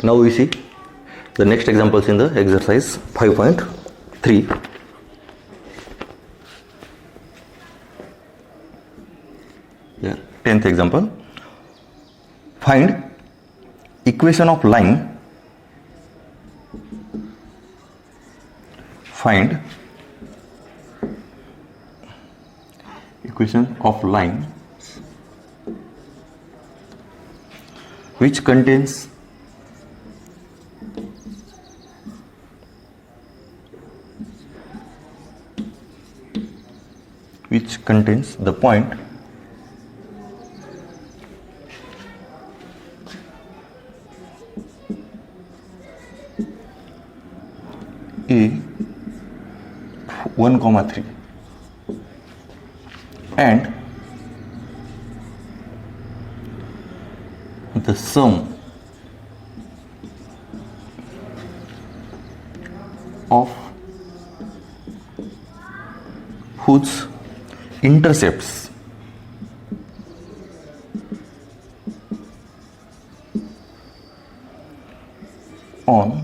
Now we see the next examples in the exercise 5.3. Yeah, 10th example. Find equation of line. Find equation of line which contains the point A 1, 3 and the sum of whose intercepts on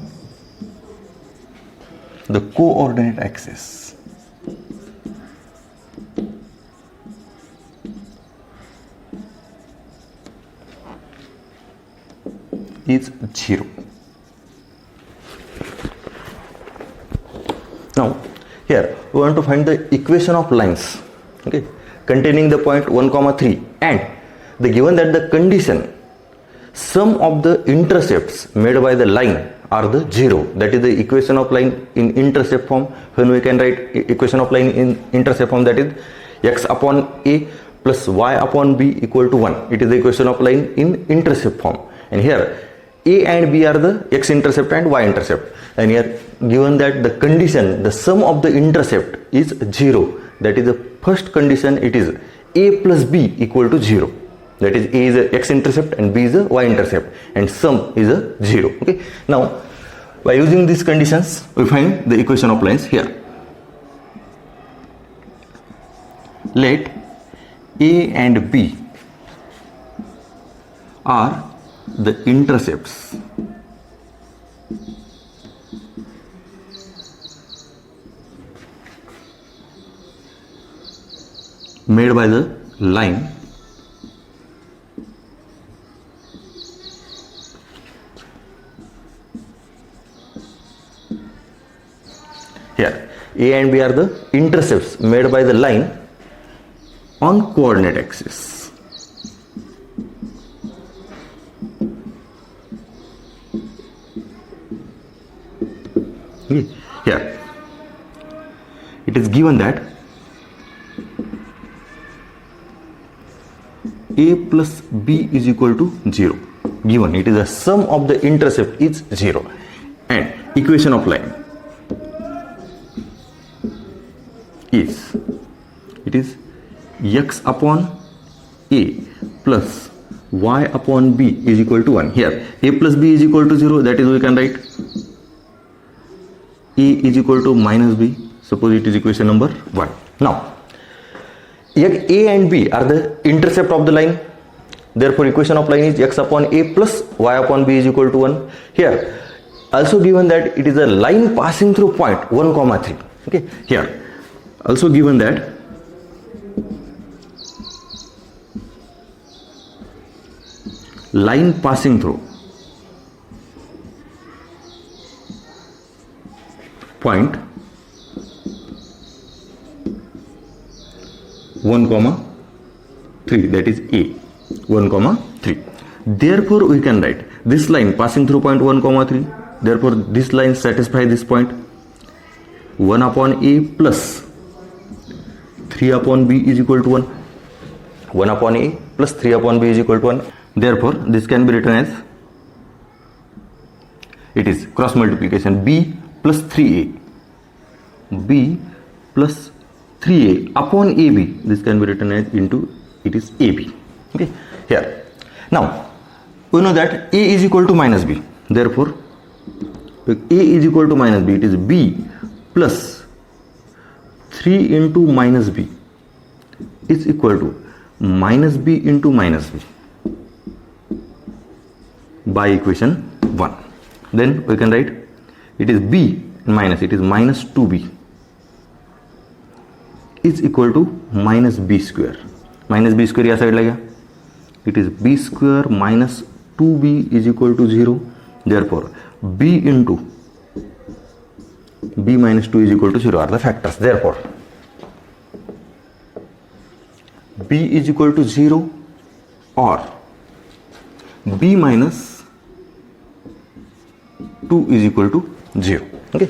the coordinate axis is 0. Now here we want to find the equation of lines, okay, containing the point 1, 3 and the given that the condition sum of the intercepts made by the line are the 0, that is the equation of line in intercept form. When we can write equation of line in intercept form, that is x upon a plus y upon b equal to 1. It is the equation of line in intercept form, and here a and b are the x intercept and y intercept, and here given that the condition the sum of the intercept is 0, that is the first condition, it is a plus b equal to 0, that is a is a x intercept and b is a y intercept, and sum is a 0. Okay, now by using these conditions we find the equation of lines. Here let a and b are the intercepts made by the line here a and b are the intercepts made by the line on coordinate axis. Here it is given that a plus b is equal to 0, given it is the sum of the intercept is 0, and equation of line is it is x upon a plus y upon b is equal to 1. Here a plus b is equal to 0, that is we can write a is equal to minus b. Suppose it is equation number 1. Now here a and b are the intercept of the line, therefore equation of line is x upon a plus y upon b is equal to 1. Here also given that it is a line passing through point 1, 3. Okay, here also given that line passing through point 1, 3, that is a 1, 3. Therefore we can write this line passing through point 1, 3. Therefore this line satisfies this point 1 upon a plus 3 upon b is equal to 1. 1 upon a plus 3 upon b is equal to 1. Therefore this can be written as it is cross multiplication b plus 3a b plus 3a upon ab. This can be written as into it is ab. Okay, here now we know that a is equal to minus b. Therefore a is equal to minus b, it is b plus 3 into minus b is equal to minus b into minus b by equation 1. Then we can write it is b minus, it is minus 2b is equal to minus b square. Minus b square या साइडला गया. It is b square minus 2b is equal to 0. Therefore, b into b minus 2 is equal to 0 are the factors. Therefore, b is equal to 0 or b minus 2 is equal to 0. Okay,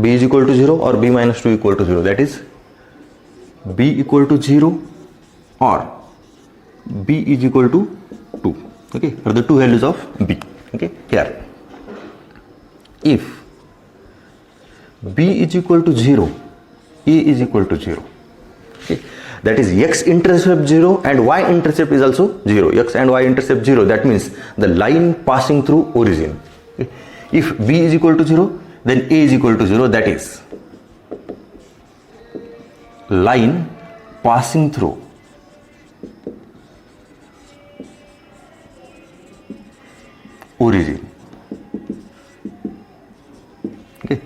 b is equal to 0 or b minus 2 equal to 0. That is b equal to 0 or b is equal to 2. Okay, are the two values of b. Okay, here if b is equal to 0, a is equal to 0. Okay, that is x intercept 0 and y intercept is also 0. X and y intercept 0. That means the line passing through origin. Okay. If b is equal to 0, then a is equal to 0. That is line passing through origin. Okay.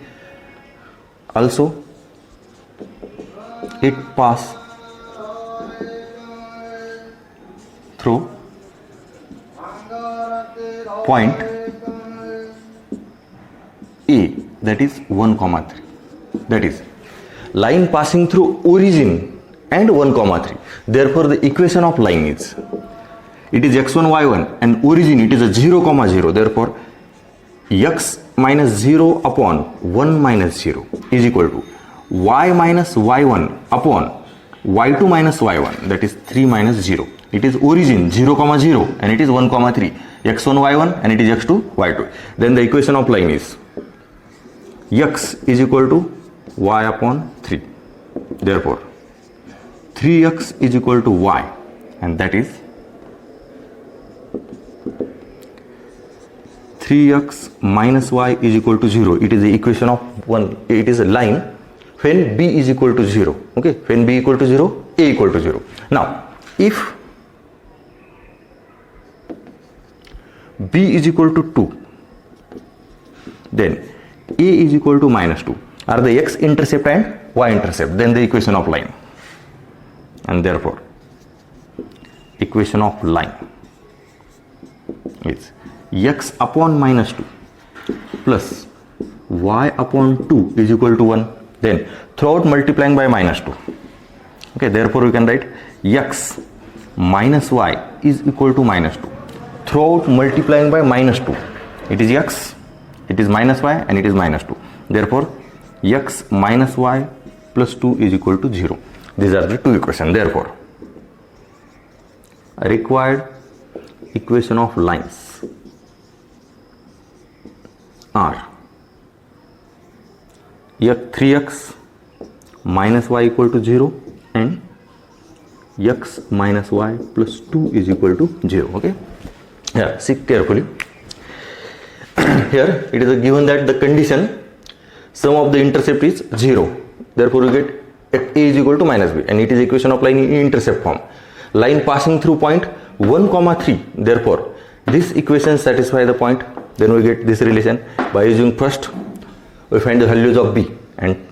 Also, it pass through point A, that is 1, 3. That is line passing through origin and 1, 3. Therefore, the equation of line is, it is x1, y1 and origin it is a 0, 0. Therefore, x minus 0 upon 1 minus 0 is equal to y minus y1 upon y2 minus y1, that is 3 minus 0. It is origin 0, 0 and it is 1, 3. x1, y1 and it is x2, y2. Then the equation of line is x is equal to y upon 3. Therefore, 3x is equal to y, and that is 3x minus y is equal to 0. It is the equation of one. It is a line when b is equal to 0. Okay, when b equal to 0, a equal to 0. Now, if b is equal to 2, then a is equal to minus 2 are the x intercept and y intercept. Then the equation of line, and therefore equation of line is x upon minus 2 plus y upon 2 is equal to 1. Then throughout multiplying by minus 2. Okay, therefore we can write x minus y is equal to minus 2. Throughout multiplying by minus 2, it is x, it is minus y and it is minus 2. Therefore, x minus y plus 2 is equal to 0. These are the two equations. Therefore, required equation of lines are 3x minus y equal to 0 and x minus y plus 2 is equal to 0. Okay, here see carefully. Here it is given that the condition sum of the intercept is 0. Therefore, we get a is equal to minus b, and it is equation of line in intercept form. Line passing through point 1, 3. Therefore, this equation satisfy the point. Then we get this relation by using first we find the values of b, and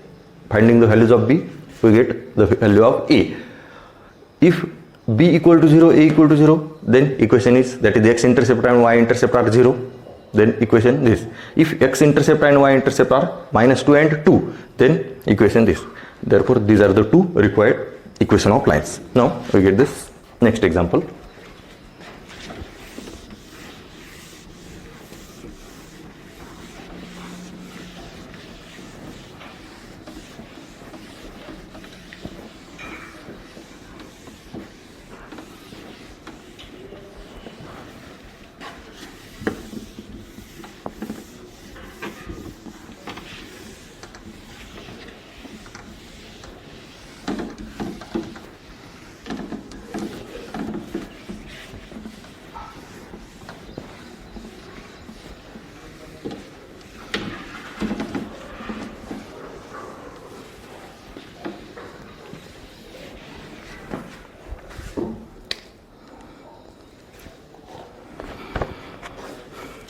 finding the values of b we get the value of a. If b equal to 0, a equal to 0, then equation is, that is the x intercept and y intercept are 0. Then equation this. If x intercept and y intercept are minus 2 and 2, then equation this. Therefore, these are the two required equation of lines. Now we get this next example.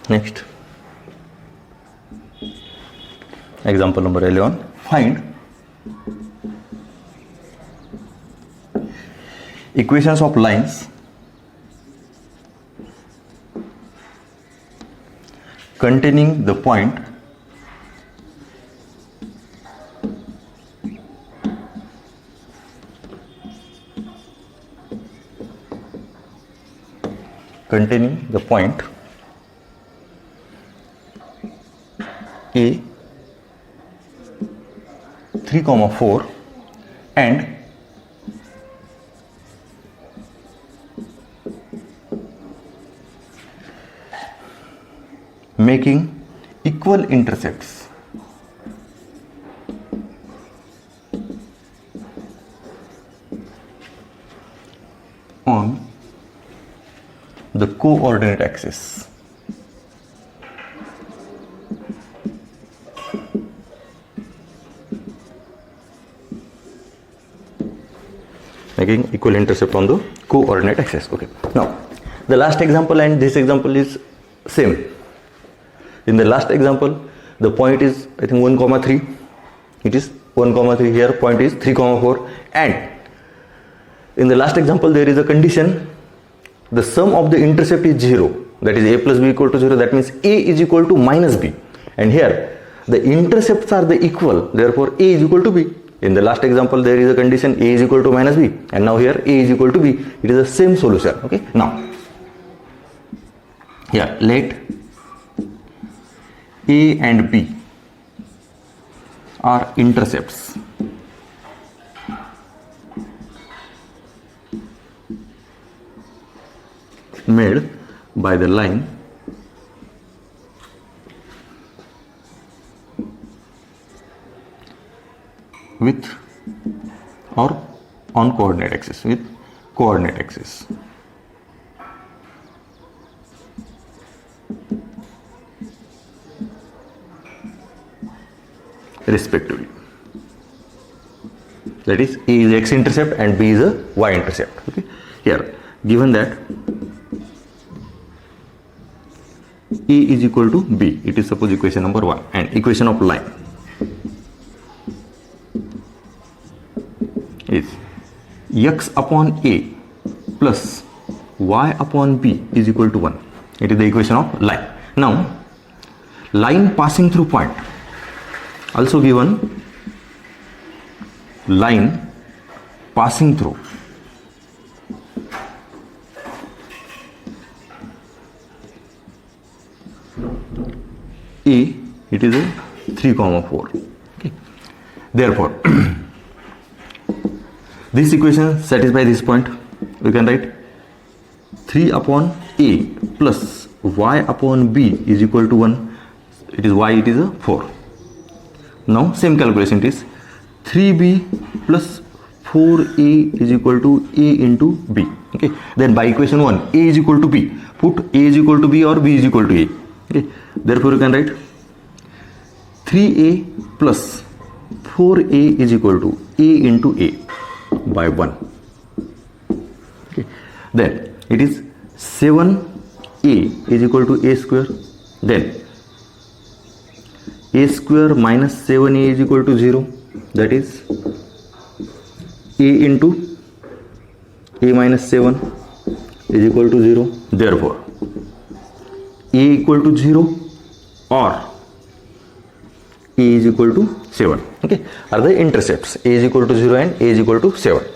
Next, example number 11, find equations of lines containing the point A 3,4 and making equal intercepts on the coordinate axis. Making equal intercept on the coordinate axis. Okay. Now, the last example and this example is same. In the last example, the point is I think 1,3. It is 1,3 here. Point is 3,4. And in the last example, there is a condition. The sum of the intercept is 0. That is a plus b equal to 0. That means a is equal to minus b. And here, the intercepts are the equal. Therefore, a is equal to b. In the last example, there is a condition a is equal to minus b, and now here a is equal to b. It is the same solution. Okay. Now, here let a and b are intercepts made by the line with or on coordinate axis, with coordinate axis. Respectively. That is, A is x intercept and B is a y intercept. Okay. Here, given that A is equal to B, it is suppose equation number 1, and equation of line is x upon A plus y upon B is equal to 1. It is the equation of line. Now, line passing through point, also given line passing through A, it is a 3,4. Okay. Therefore, this equation satisfies this point. We can write 3 upon A plus y upon B is equal to 1. It is y, it is a 4. Now, same calculation, it is 3b plus 4a is equal to a into b. Okay. Then by equation 1, a is equal to b. Put a is equal to b or b is equal to a. Okay. Therefore, you can write 3a plus 4a is equal to a into a by 1. Okay. Then it is 7a is equal to a square. Then a square minus 7a is equal to 0. That is a into a minus 7 is equal to 0. Therefore, a equal to 0 or a is equal to 7. Okay, are the intercepts. A is equal to 0 and a is equal to 7.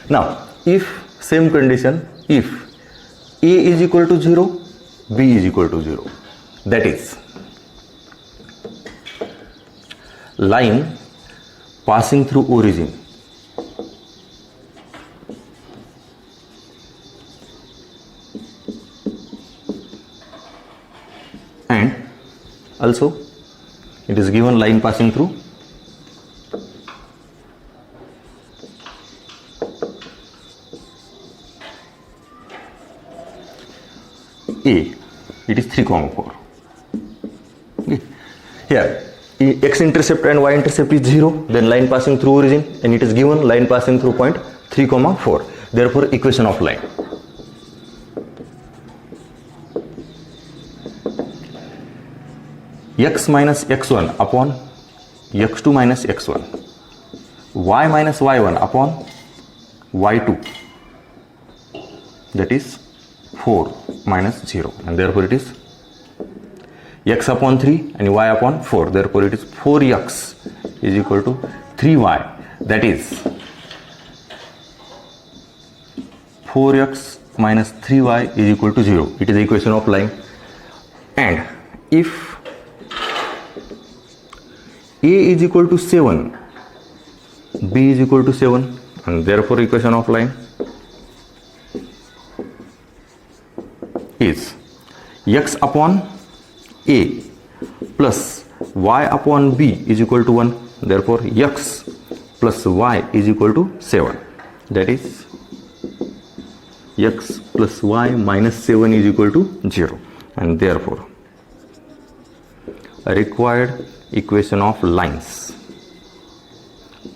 Now, if same condition, if a is equal to 0, b is equal to 0, that is line passing through origin and also it is given line passing through A, it is 3,4. Okay. Here x intercept and y intercept is 0, then line passing through origin, and it is given line passing through point 3,4. Therefore, equation of line. X minus x1 upon x2 minus x1, y minus y1 upon y2, that is 4 minus 0, and therefore it is x upon 3 and y upon 4, therefore it is 4x is equal to 3y, that is 4x minus 3y is equal to 0. It is the equation of line. And if a is equal to 7, b is equal to 7, and therefore equation of line is x upon a plus y upon b is equal to 1, therefore x plus y is equal to 7, that is x plus y minus 7 is equal to 0, and therefore a required equation of lines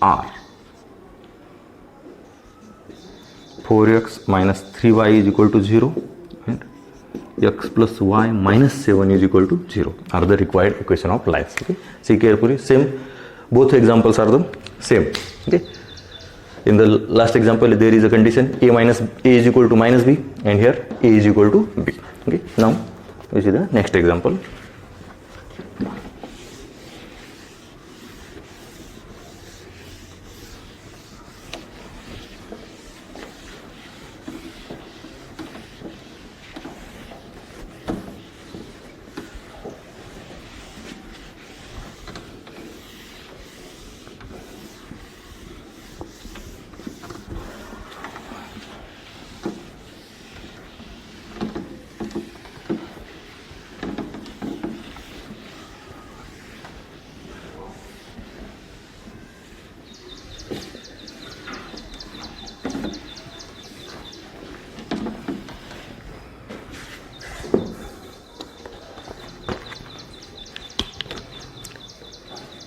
are 4x minus 3y is equal to 0 and x plus y minus 7 is equal to 0 are the required equation of lines. Okay, see carefully, same, both examples are the same. Okay, in the last example there is a condition a is equal to minus b, and here a is equal to b. Okay, now we see the next example.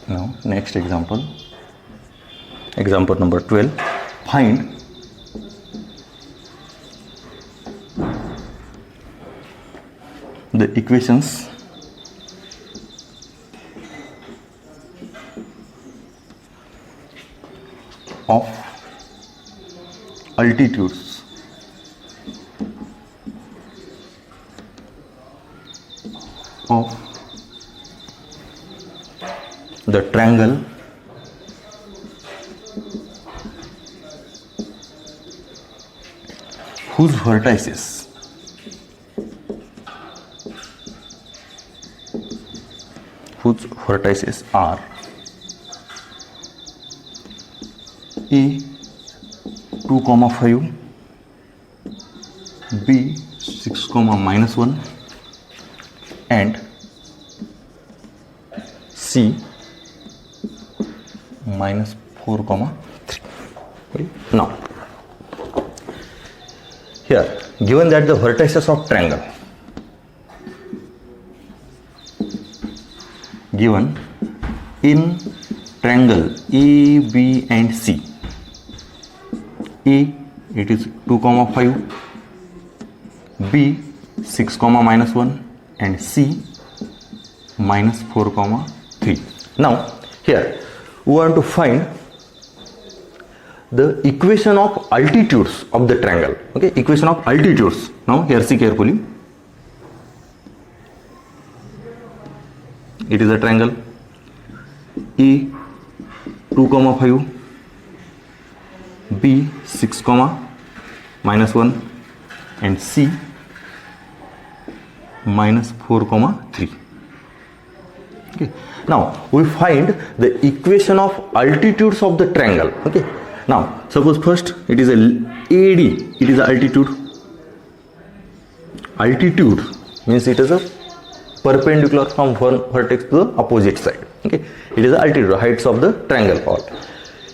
Now next example, example number 12, find the equations of altitudes of the triangle whose vertices are a 2,5, b 6, minus 1 and c minus 4, 3. Okay. Now, here given that the vertices of triangle given in triangle A, B and C, A it is 2,5, B 6, minus 1 and C minus 4, 3. Now here we want to find the equation of altitudes of the triangle. Okay, equation of altitudes. Now here see carefully. It is a triangle A 2,5, B 6, minus 1 and C minus 4, 3. Okay. Now we find the equation of altitudes of the triangle. Okay. Now suppose first it is a AD, it is a altitude. Altitude means it is a perpendicular from one vertex to the opposite side. Okay, it is the altitude, heights of the triangle part.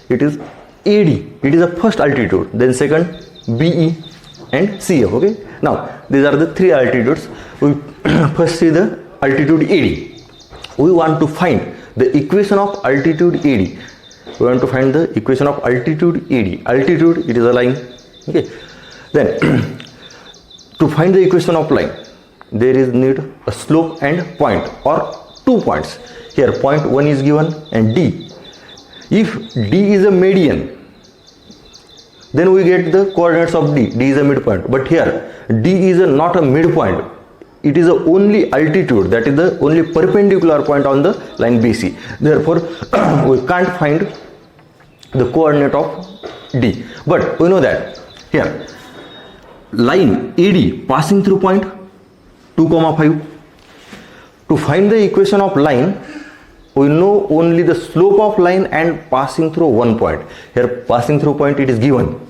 It is AD, it is the first altitude, then second BE and CF. Okay, now these are the three altitudes. We first see the altitude AD. We want to find the equation of altitude AD. We want to find the equation of altitude AD. Altitude, it is a line. Okay, then to find the equation of line, there is need a slope and point or 2 points. here point 1 is given and D. If D is a median, then we get the coordinates of D. D is a midpoint, but here D is not a midpoint. It is the only altitude, that is the only perpendicular point on the line BC. Therefore, we can't find the coordinate of D. But we know that here line AD passing through point 2, 5. To find the equation of line, we know only the slope of line and passing through one point. Here passing through point it is given.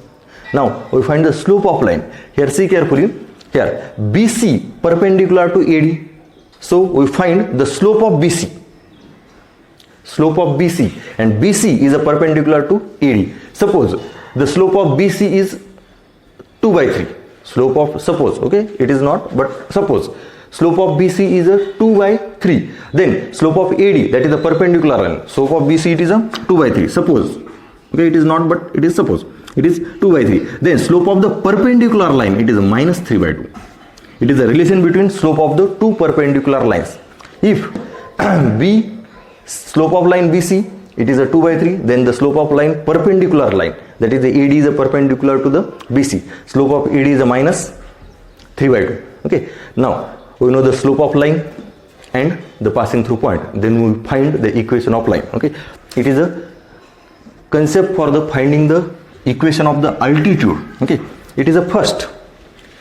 Now we find the slope of line. Here see carefully. Here BC perpendicular to AD. So we find the slope of BC. Slope of BC, and BC is a perpendicular to AD. Suppose the slope of BC is 2 by 3. Slope of, suppose, okay, it is not, but suppose slope of BC is a 2 by 3. Then slope of AD, that is the perpendicular line. Slope of BC it is a 2 by 3. Suppose, okay, it is not, but it is suppose. It is 2 by 3. Then slope of the perpendicular line, it is minus 3 by 2. It is the relation between slope of the two perpendicular lines. If B, slope of line BC, it is a 2 by 3, then the slope of line perpendicular line, that is the AD is a perpendicular to the BC. Slope of AD is a minus 3 by 2. Okay. Now we know the slope of line and the passing through point. Then we find the equation of line. Okay. It is a concept for the finding the equation of the altitude. Okay. It is a first.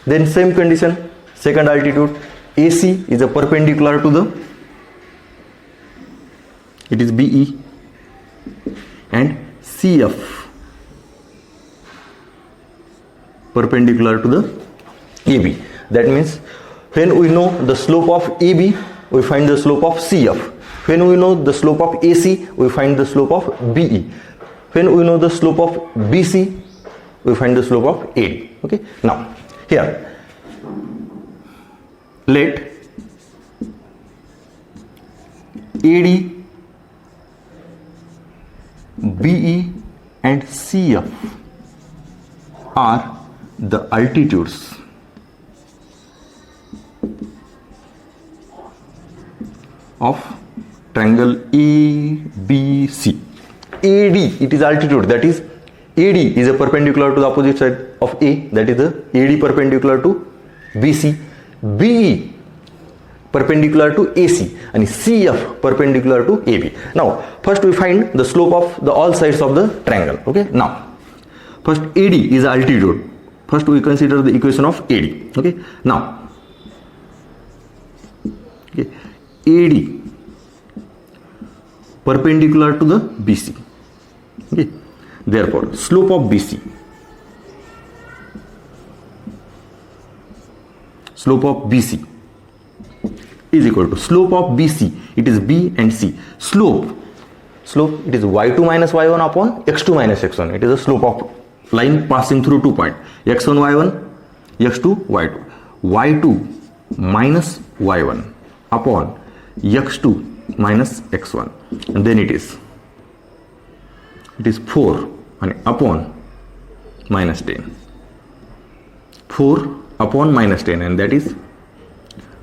Then same condition, second altitude. AC is a perpendicular to the, it is BE, and CF perpendicular to the AB. That means when we know the slope of AB, we find the slope of CF. When we know the slope of AC, we find the slope of BE. When we know the slope of BC, we find the slope of AD. Okay. Now here let AD, BE and CF are the altitudes of triangle ABC. AD, it is altitude, that is AD is a perpendicular to the opposite side of A, that is the AD perpendicular to BC. BE perpendicular to AC and CF perpendicular to AB. Now first we find the slope of the all sides of the triangle. Okay. Now first AD is altitude. First we consider the equation of AD. Okay. Now okay, AD perpendicular to the BC. Okay. Therefore slope of BC, slope of BC is equal to slope of BC, it is B and C. Slope it is y2 minus y1 upon x2 minus x1. It is the slope of line passing through 2 points, x1 y1, x2 y2. y2 minus y1 upon x2 minus x1, and then it is 4 and upon minus 10. 4 upon minus 10, and that is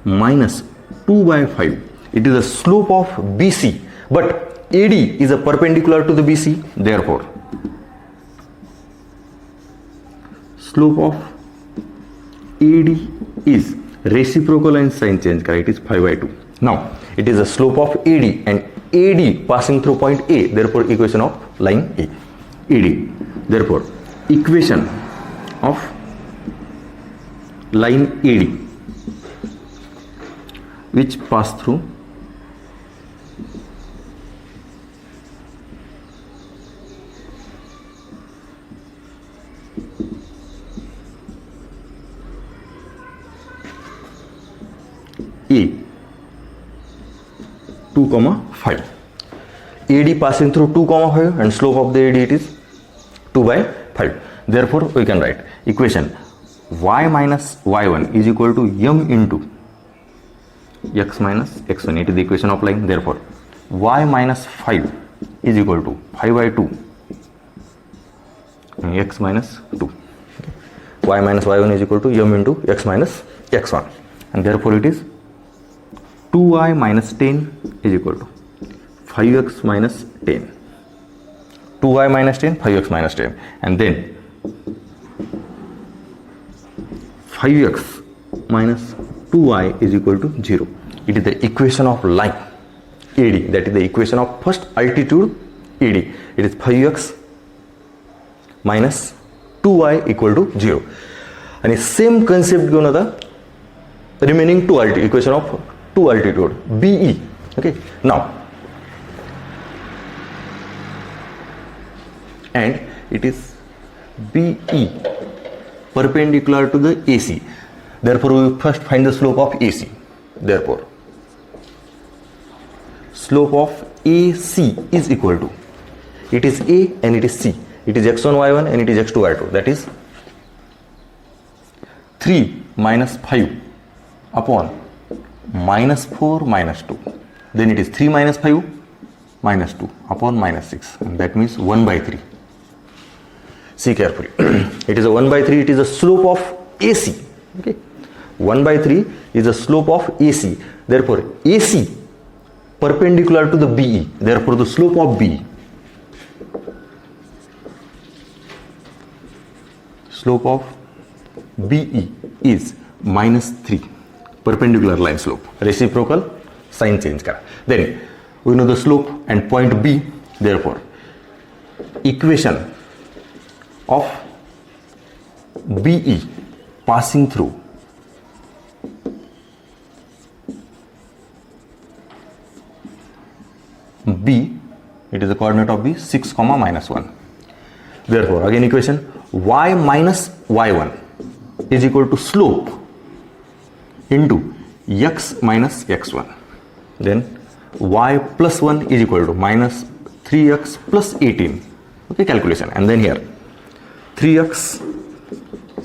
minus 2 by 5. It is the slope of BC, but AD is a perpendicular to the BC. Therefore slope of AD is reciprocal and sign change. It is 5 by 2. Now it is the slope of AD and AD passing through point A. Therefore equation of line A, AD. Therefore equation of line AD which pass through A 2, 5. AD passing through 2, 5 and slope of the AD it is 2 by 5. Therefore we can write equation y minus y1 is equal to m into x minus x1. It is the equation of line. Therefore y minus 5 is equal to 5 by 2 and x minus 2. Y minus y1 is equal to m into x minus x1, and therefore it is 2y minus 10 is equal to 5x minus 10. 2y minus 10, 5x minus 10. And then 5x minus 2y is equal to 0. It is the equation of line AD. That is the equation of first altitude AD. It is 5x minus 2y equal to 0. And the same concept given the remaining two altitude, equation of two altitude BE. Okay. Now, and it is BE perpendicular to the AC. Therefore, we first find the slope of AC. Therefore, slope of AC is equal to, it is A and it is C. It is x1 y1 and it is x2 y2. That is 3 minus 5 upon minus 4 minus 2. Then it is 3 minus 5 minus 2 upon minus 6. And that means 1 by 3. See carefully. It is a 1 by 3. It is a slope of AC. Okay. 1 by 3 is the slope of AC. Therefore, AC perpendicular to the BE. Therefore, the slope of BE. Slope of BE is minus 3. Perpendicular line slope. Reciprocal sign change kara. Then we know the slope and point B. Therefore, equation of BE passing through B, it is the coordinate of B, 6 comma minus 1. Therefore, again equation y minus y1 is equal to slope into x minus x1. Then y plus 1 is equal to minus 3x plus 18. Okay, calculation. And then here 3x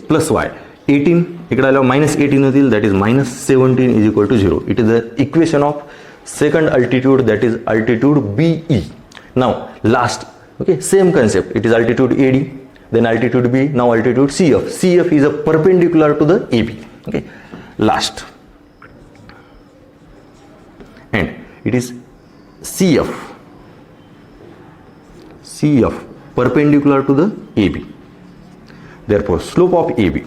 plus y 18 ikkada minus 18 hotil, that is minus 17 is equal to 0. It is the equation of second altitude, that is altitude BE. Now last, okay, same concept. It is altitude AD, then altitude B, now altitude CF. CF is a perpendicular to the AB. Okay, last, and it is CF perpendicular to the AB. Therefore, slope of AB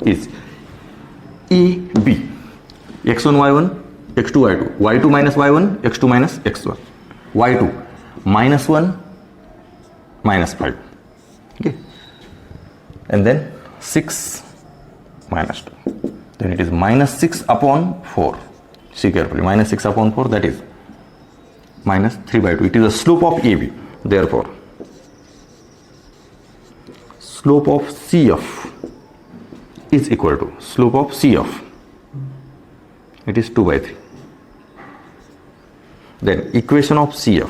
is AB, x1 y1 x2 y2, y2 minus y1 x2 minus x1, y2 minus 1 minus 5. Okay, and then 6 minus 2. Then it is minus 6 upon 4. See carefully, minus 6 upon 4, that is minus 3 by 2. It is the slope of AB. Therefore, slope of CF is equal to slope of CF. It is 2 by 3. Then equation of CF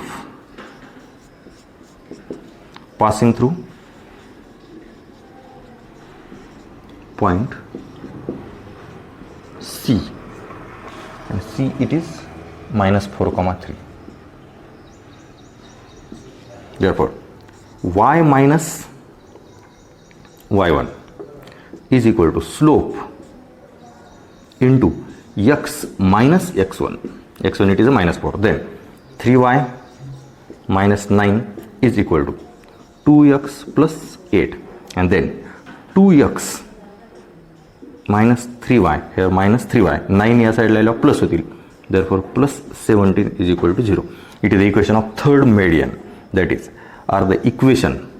passing through point C, and C it is minus 4 comma 3. Therefore, y minus y1 is equal to slope into x minus x1. x1 it is a minus 4. Then 3y minus 9 is equal to 2x plus 8. And then 2x minus 3y, here minus 3y, 9 या side ला plus होतील. Therefore, plus 17 is equal to 0. It is the equation of third median. That is, are the equation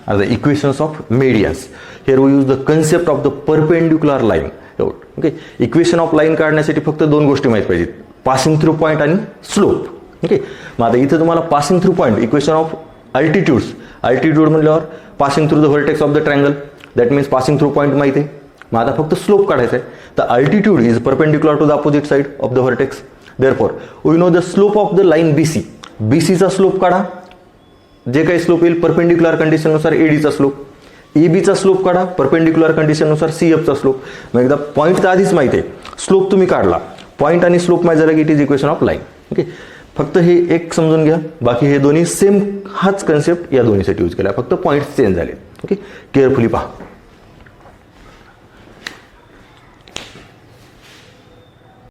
are the equations of medians. Here we use the concept of the perpendicular line. Okay, equation of line काढण्यासाठी फक्त दोन गोष्टी माहित पाहिजेत, passing through point आणि slope. Okay, मग आता इथे तुम्हाला passing through point, equation of altitudes, altitude म्हणल्यावर passing through the vertex of the triangle, that means passing through point माहिती आहे. मग आता फक्त स्लोप काढायचा आहे. तर altitude is perpendicular to the opposite side of the vertex. Therefore we know the slope of the line BC. बीसीचा slope काढा, जे काही स्लोप येईल परपेंडिक्युलर कंडिशननुसार एडीचा स्लोप. एबीचा स्लोप काढा, परपेंडिक्युलर कंडिशननुसार सीएफचा स्लोप. मग एकदा पॉईंट तर आधीच माहिती आहे, स्लोप तुम्ही काढला, पॉईंट आणि स्लोप माहिती झाला की it is equation of line. Okay, फक्त हे एक समजून घ्या, बाकी हे दोन्ही सेम हाच कन्सेप्ट या दोन्हीसाठी यूज केला, फक्त पॉईंट्स चेंज झाले. ओके, केअरफुली पहा.